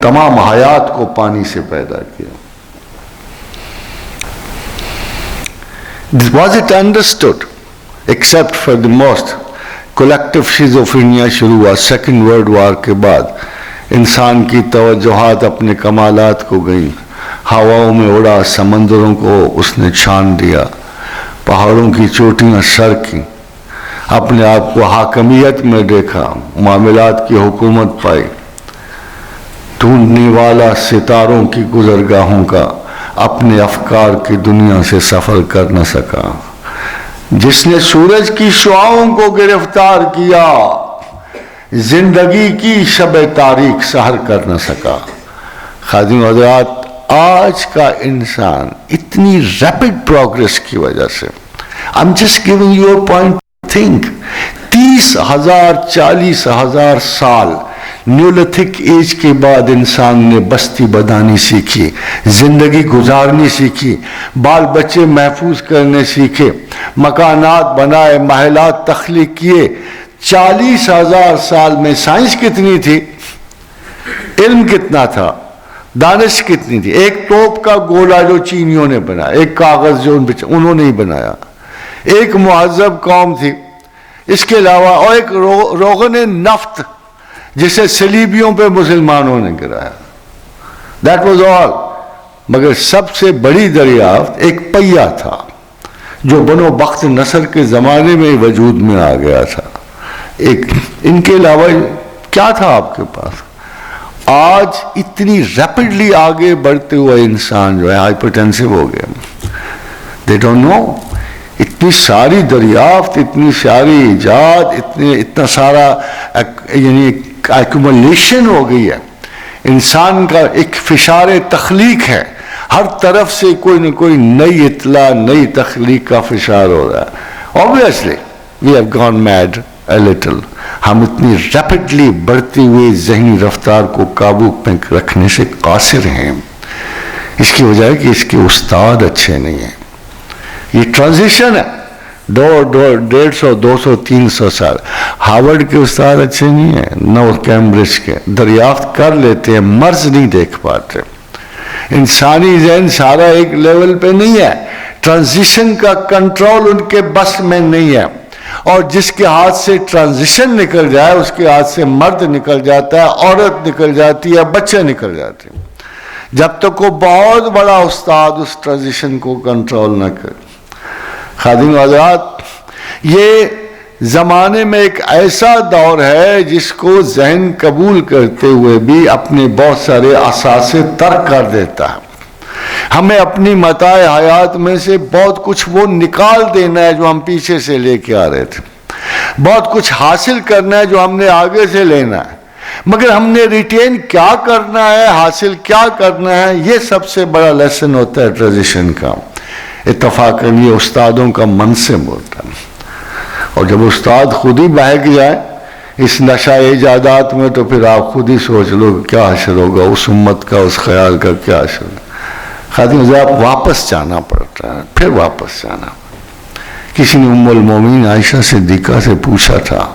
تمام حیات کو پانی سے پیدا کیا. Was it understood except for the most collective schizophrenia شروع ہوا سیکنڈ ورلڈ وار کے بعد. انسان کی توجہات اپنے کمالات کو گئیں, ہواؤں میں اڑا, سمندروں کو اس نے چھان دیا, پہاڑوں کی چوٹیاں سر کی, اپنے آپ کو حاکمیت میں دیکھا, معاملات کی حکومت پائی. ڈھونڈنے والا ستاروں کی گزرگاہوں کا اپنے افکار کی دنیا سے سفر کر نہ سکا. جس نے سورج کی شعاؤں کو گرفتار کیا زندگی کی شب تاریک سحر کر نہ سکا. خادم حضرات, آج کا انسان اتنی ریپڈ پروگریس کی وجہ سے, I'm just giving you a point to think, 30,000 40,000 سال نیولتھک ایج کے بعد انسان نے بستی بنانی سیکھی, زندگی گزارنی سیکھی, بال بچے محفوظ کرنے سیکھے, مکانات بنائے, محلات تخلیق کیے. 40,000 سال میں سائنس کتنی تھی, علم کتنا تھا, دانش کتنی تھی. ایک توپ کا گولا جو چینیوں نے بنایا, ایک کاغذ جو انہوں نے ہی بنایا, ایک مہذب قوم تھی. اس کے علاوہ اور ایک روغن نفت جسے صلیبیوں پہ مسلمانوں نے گرایا. That was all. مگر سب سے بڑی دریافت ایک پہیا تھا جو بنو بخت نصر کے زمانے میں وجود میں آ گیا تھا. ان کے علاوہ کیا تھا آپ کے پاس؟ آج اتنی ریپڈلی آگے بڑھتے ہوئے انسان جو ہے ہائپرٹینسو ہو گیا. They don't know. اتنی ساری دریافت, اتنی ساری ایجاد, اتنا سارا یعنی ایکومولیشن ہو گئی ہے. انسان کا ایک فشار تخلیق ہے, ہر طرف سے کوئی نہ کوئی نئی اطلاع, نئی تخلیق کا فشار ہو رہا ہے. Obviously we have gone mad a little. ہم اتنی ریپڈلی بڑھتی ہوئی ذہنی رفتار کو قابو میں رکھنے سے قاصر ہیں. اس کی وجہ ہے کہ اس کے استاد اچھے نہیں ہیں. یہ ٹرانزیشن ہے 150 200 300 سال. ہارورڈ کے استاد اچھے نہیں ہیں, نہ کیمبرج کے. دریافت کر لیتے ہیں, مرض نہیں دیکھ پاتے. انسانی ذہن سارا ایک لیول پہ نہیں ہے. ٹرانزیشن کا کنٹرول ان کے بس میں نہیں ہے. اور جس کے ہاتھ سے ٹرانزیشن نکل جائے اس کے ہاتھ سے مرد نکل جاتا ہے, عورت نکل جاتی ہے, بچے نکل جاتے ہیں. جب تک وہ بہت بڑا استاد اس ٹرانزیشن کو کنٹرول نہ کرے. خادم حضرات, یہ زمانے میں ایک ایسا دور ہے جس کو ذہن قبول کرتے ہوئے بھی اپنے بہت سارے اثاثے ترک کر دیتا ہے. ہمیں اپنی متاع حیات میں سے بہت کچھ وہ نکال دینا ہے جو ہم پیچھے سے لے کے آ رہے تھے. بہت کچھ حاصل کرنا ہے جو ہم نے آگے سے لینا ہے. مگر ہم نے ریٹین کیا کرنا ہے, حاصل کیا کرنا ہے, یہ سب سے بڑا لیسن ہوتا ہے ٹرانزیشن کا. اتفاقاً یہ استادوں کا منصب ہوتا ہے. اور جب استاد خود ہی بہک جائے اس نشہ ایجادات میں تو پھر آپ خود ہی سوچ لو کیا حشر ہوگا اس امت کا, اس خیال کا کیا حشر ہوگا. خادم حضرات, واپس جانا پڑتا ہے, پھر واپس جانا. کسی نے ام المومنین عائشہ صدیقہ سے پوچھا تھا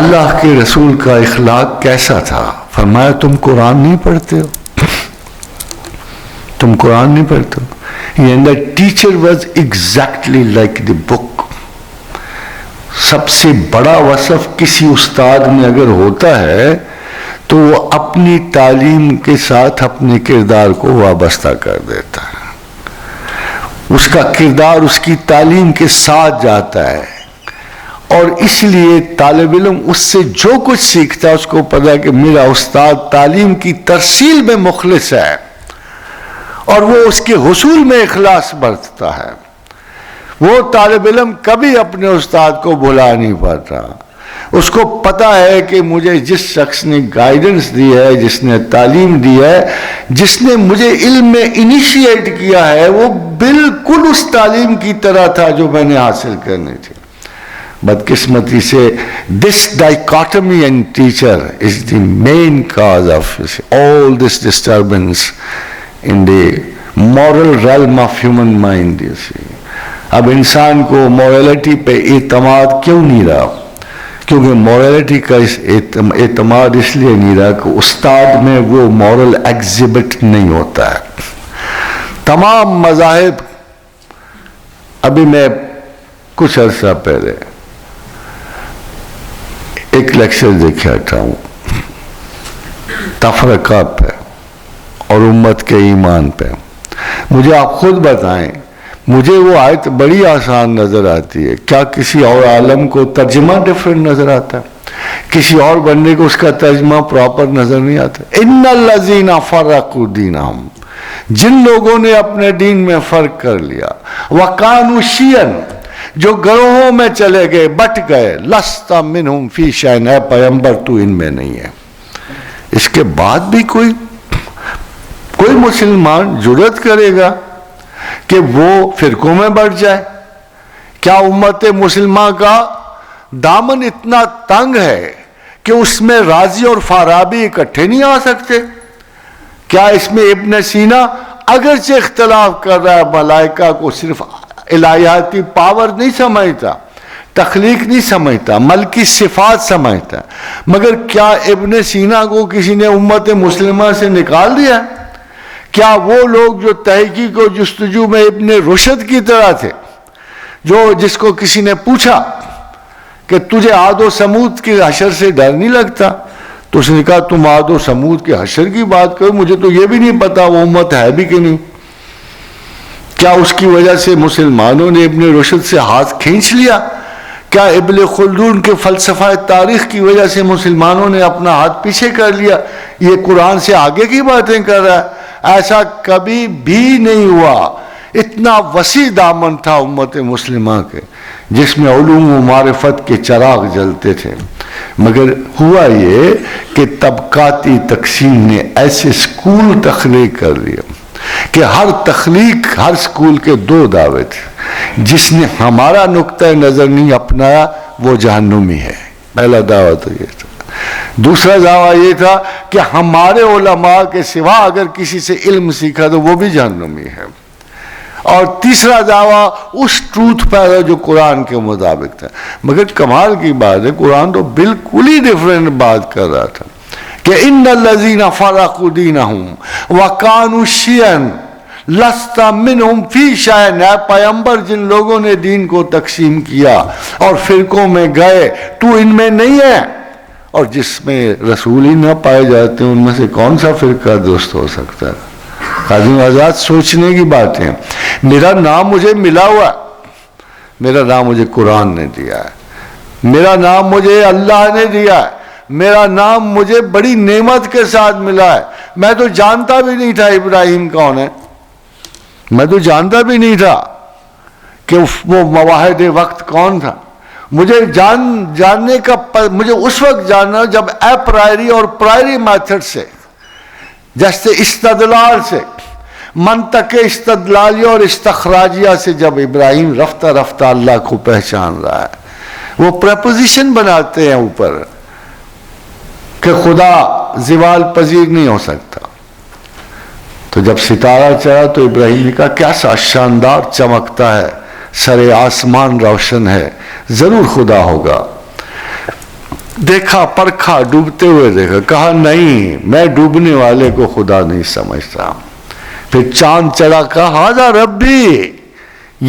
اللہ کے رسول کا اخلاق کیسا تھا. فرمایا تم قرآن نہیں پڑھتے ہو, تم قرآن نہیں پڑھتے ہو. And the teacher was exactly like the book. سب سے بڑا وصف کسی استاد میں اگر ہوتا ہے تو وہ اپنی تعلیم کے ساتھ اپنے کردار کو وابستہ کر دیتا ہے. اس کا کردار اس کی تعلیم کے ساتھ جاتا ہے. اور اس لیے طالب علم اس سے جو کچھ سیکھتا ہے اس کو پتا ہے کہ میرا استاد تعلیم کی ترسیل میں مخلص ہے اور وہ اس کے حصول میں اخلاص برتتا ہے. وہ طالب علم کبھی اپنے استاد کو بھلا نہیں پاتا. اس کو پتا ہے کہ مجھے جس شخص نے گائیڈنس دی ہے, جس نے تعلیم دی ہے, جس نے مجھے علم میں انیشیٹ کیا ہے, وہ بالکل اس تعلیم کی طرح تھا جو میں نے حاصل کرنی تھی. بدقسمتی سے this dichotomy in teacher is the main cause of all this disturbance in the moral realm of human mind. You see. اب انسان کو morality پہ اعتماد کیوں نہیں رہا؟ کیونکہ مورالٹی کا اعتماد اس لیے نہیں رہا کہ استاد میں وہ مورل ایگزیبٹ نہیں ہوتا ہے. تمام مذاہب، ابھی میں کچھ عرصہ پہلے ایک لیکچر دیکھا تھا تفرقہ پہ اور امت کے ایمان پہ. مجھے آپ خود بتائیں، مجھے وہ آیت بڑی آسان نظر آتی ہے، کیا کسی اور عالم کو ترجمہ ڈیفرنٹ نظر آتا ہے؟ کسی اور بندے کو اس کا ترجمہ پراپر نظر نہیں آتا؟ ان الذین فرقوا دینہم، جن لوگوں نے اپنے دین میں فرق کر لیا، وکانوا شیعا، جو گروہوں میں چلے گئے، بٹ گئے، لست منہم فی شیء، اے پیغمبر تو ان میں نہیں ہے. اس کے بعد بھی کوئی مسلمان جرأت کرے گا کہ وہ فرقوں میں بڑھ جائے؟ کیا امت مسلمہ کا دامن اتنا تنگ ہے کہ اس میں رازی اور فارابی اکٹھے نہیں آ سکتے؟ کیا اس میں ابن سینا اگرچہ اختلاف کر رہا ہے، ملائکہ کو صرف الہیاتی پاور نہیں سمجھتا، تخلیق نہیں سمجھتا، ملکی صفات سمجھتا، مگر کیا ابن سینا کو کسی نے امت مسلمہ سے نکال دیا؟ کیا وہ لوگ جو تحقیق و جستجو میں ابن رشد کی طرح تھے، جس کو کسی نے پوچھا کہ تجھے عاد و سمود کے حشر سے ڈر نہیں لگتا، تو اس نے کہا تم عاد و سمود کے حشر کی بات کرو، مجھے تو یہ بھی نہیں پتا وہ امت ہے بھی کہ نہیں. کیا اس کی وجہ سے مسلمانوں نے ابن رشد سے ہاتھ کھینچ لیا؟ کیا ابن خلدون کے فلسفہ تاریخ کی وجہ سے مسلمانوں نے اپنا ہاتھ پیچھے کر لیا، یہ قرآن سے آگے کی باتیں کر رہا ہے؟ ایسا کبھی بھی نہیں ہوا. اتنا وسیع دامن تھا امت مسلمہ کے، جس میں علوم و معرفت کے چراغ جلتے تھے، مگر ہوا یہ کہ طبقاتی تقسیم نے ایسے سکول تخلیق کر دیا کہ ہر سکول کے دو دعوے تھے. جس نے ہمارا نقطہ نظر نہیں اپنایا وہ جہنمی ہے. پہلا دعویٰ تو یہ تھا. دوسرا دعویٰ یہ تھا کہ ہمارے علماء کے سوا اگر کسی سے علم سیکھا تو وہ بھی جہنمی ہے. اور تیسرا دعویٰ اس ٹروتھ پر جو قرآن کے مطابق تھا. مگر کمال کی بات ہے قرآن تو بالکل ہی ڈیفرنٹ بات کر رہا تھا کہ ان الذین فرقوا دینہم وکانوا شیعا لست منہم فی شیء، اے پیغمبر جن لوگوں نے دین کو تقسیم کیا اور فرقوں میں گئے تو ان میں نہیں ہے. اور جس میں رسول ہی نہ پائے جاتے ہیں ان میں سے کون سا فرقہ درست ہو سکتا ہے؟ خادم آزاد سوچنے کی بات ہے. میرا نام مجھے ملا ہوا ہے، میرا نام مجھے قرآن نے دیا ہے، میرا نام مجھے اللہ نے دیا ہے، میرا نام مجھے بڑی نعمت کے ساتھ ملا ہے. میں تو جانتا بھی نہیں تھا ابراہیم کون ہے، میں تو جانتا بھی نہیں تھا کہ وہ مواحد وقت کون تھا. مجھے جاننے کا مجھے اس وقت جاننا جب اے پرائری اور پرائری میتھڈ سے، جیسے استدلال سے، منطق استدلالی اور استخراجیہ سے جب ابراہیم رفتہ رفتہ اللہ کو پہچان رہا ہے. وہ پریپوزیشن بناتے ہیں اوپر کہ خدا زوال پذیر نہیں ہو سکتا. تو جب ستارہ چڑھا تو ابراہیم نے کہا کیسا شاندار چمکتا ہے، سر آسمان روشن ہے، ضرور خدا ہوگا. دیکھا پرکھا، ڈوبتے ہوئے دیکھا، کہا نہیں میں ڈوبنے والے کو خدا نہیں سمجھتا. پھر چاند چڑھا، کہا ہذا ربی،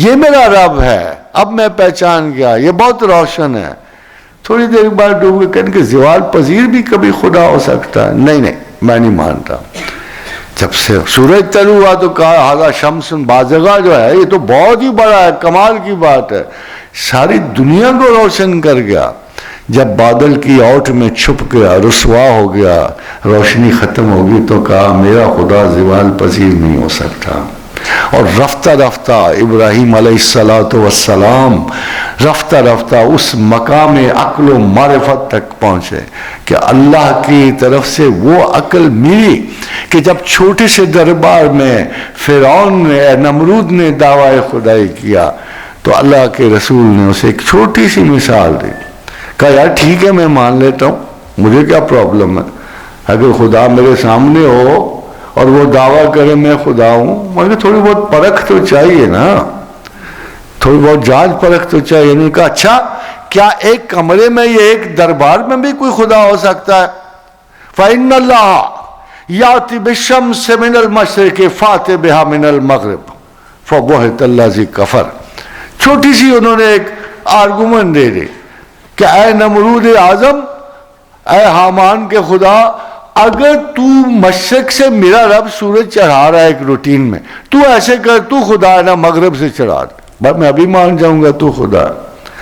یہ میرا رب ہے، اب میں پہچان گیا، یہ بہت روشن ہے. تھوڑی دیر بعد ڈوب گئے، کہنے کہ زوال پذیر بھی کبھی خدا ہو سکتا ہے. نہیں میں نہیں مانتا. جب سے سورج طلوع ہوا تو کہا ہذا شمس بازغہ، جو ہے یہ تو بہت ہی بڑا ہے، کمال کی بات ہے، ساری دنیا کو روشن کر گیا. جب بادل کی اوٹ میں چھپ گیا، رسوا ہو گیا، روشنی ختم ہوگی تو کہا میرا خدا زوال پذیر نہیں ہو سکتا. اور رفتہ رفتہ ابراہیم علیہ السلام رفتہ رفتہ اس مقام عقل و معرفت تک پہنچے کہ اللہ کی طرف سے وہ عقل ملی کہ جب چھوٹے سے دربار میں فرعون نے، نمرود نے دعوی خدائی کیا تو اللہ کے رسول نے اسے ایک چھوٹی سی مثال دی. کہا یار ٹھیک ہے میں مان لیتا ہوں، مجھے کیا پرابلم ہے، اگر خدا میرے سامنے ہو اور وہ دعویٰ کرے میں خدا ہوں، مگر تھوڑی بہت پرکھ تو چاہیے نا، تھوڑی بہت جانچ پرکھ تو چاہیے. نہیں کہا اچھا کیا ایک کمرے میں یا ایک دربار میں بھی کوئی خدا ہو سکتا ہے؟ فَإِنَّ اللَّهَ يَأْتِي بِالشَّمْسِ مِنَ الْمَشْرِقِ فَأْتِ بِهَا مِنَ الْمَغْرِبِ فَبُهِتَ الَّذِي كَفَرَ. چھوٹی سی انہوں نے ایک آرگومنٹ دے دی کہ اے نمرود اعظم، اے حامان کے خدا، اگر تو مشرق سے میرا رب سورج چڑھا رہا ہے ایک روٹین میں، تو ایسے کر، تو خدا ہے نا، مغرب سے چڑھا دے، میں بھی مان جاؤں گا تو خدا ہے.